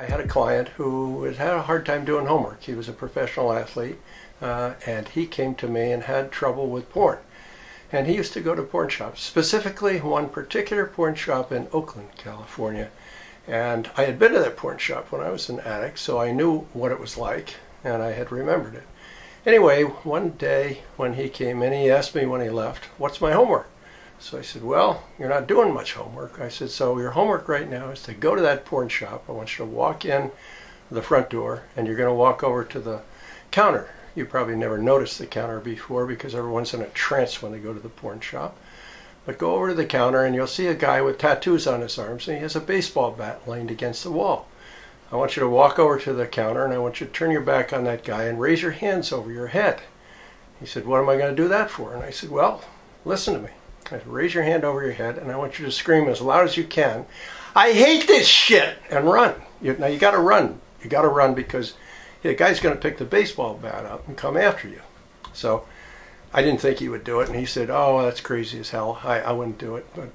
I had a client who had a hard time doing homework. He was a professional athlete, and he came to me and had trouble with porn. And he used to go to porn shops, specifically one particular porn shop in Oakland, California. And I had been to that porn shop when I was an addict, so I knew what it was like, and I had remembered it. Anyway, one day when he came in, he asked me when he left, "What's my homework?" So I said, "Well, you're not doing much homework." I said, "So your homework right now is to go to that porn shop. I want you to walk in the front door, and you're going to walk over to the counter. You probably never noticed the counter before because everyone's in a trance when they go to the porn shop. But go over to the counter and you'll see a guy with tattoos on his arms, and he has a baseball bat leaned against the wall. I want you to walk over to the counter and I want you to turn your back on that guy and raise your hands over your head." He said, "What am I going to do that for?" And I said, "Well, listen to me. I said, raise your hand over your head and I want you to scream as loud as you can, 'I hate this shit!' and run." Now you got to run. You got to run because the guy's going to pick the baseball bat up and come after you." So I didn't think he would do it, and he said, "Oh, that's crazy as hell. I wouldn't do it." But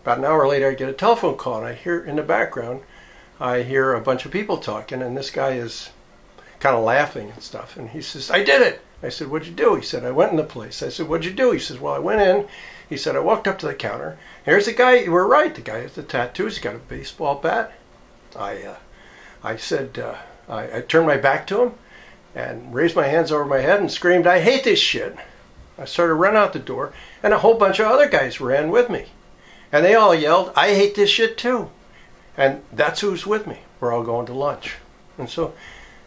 about an hour later, I get a telephone call, and I hear in the background, I hear a bunch of people talking, and this guy is kind of laughing and stuff. And he says, "I did it." I said, "What'd you do?" He said, "I went in the place." I said, "What'd you do?" He says, "Well, I went in." He said, "I walked up to the counter. Here's the guy. You were right. The guy has the tattoos. He's got a baseball bat." I said, I turned my back to him and raised my hands over my head and screamed, "I hate this shit." I started running out the door, and a whole bunch of other guys ran with me. And they all yelled, "I hate this shit too." And that's who's with me. We're all going to lunch. And so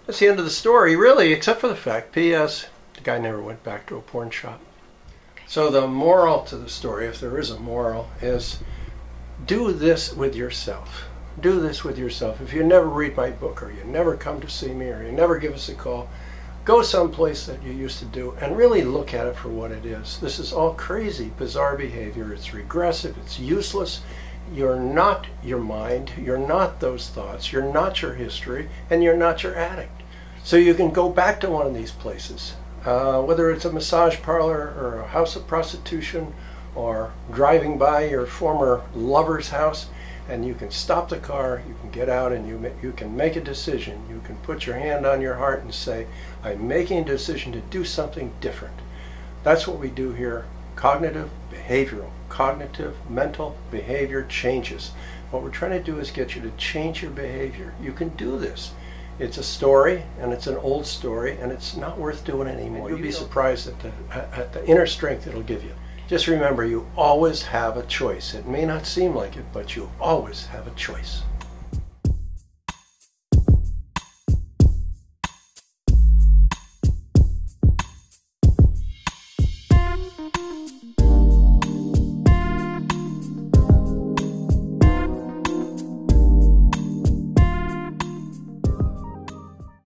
that's the end of the story, really, except for the fact, P.S., the guy never went back to a porn shop. So the moral to the story, if there is a moral, is do this with yourself. Do this with yourself. If you never read my book, or you never come to see me, or you never give us a call, go someplace that you used to do and really look at it for what it is. This is all crazy, bizarre behavior. It's regressive. It's useless. You're not your mind. You're not those thoughts. You're not your history. And you're not your addict. So you can go back to one of these places, whether it's a massage parlor or a house of prostitution or driving by your former lover's house, and you can stop the car, you can get out, and you can make a decision. You can put your hand on your heart and say, "I'm making a decision to do something different." That's what we do here. Cognitive, behavioral, cognitive, mental behavior changes. What we're trying to do is get you to change your behavior. You can do this. It's a story, and it's an old story, and it's not worth doing anymore. You'll be surprised at the inner strength it'll give you. Just remember, you always have a choice. It may not seem like it, but you always have a choice.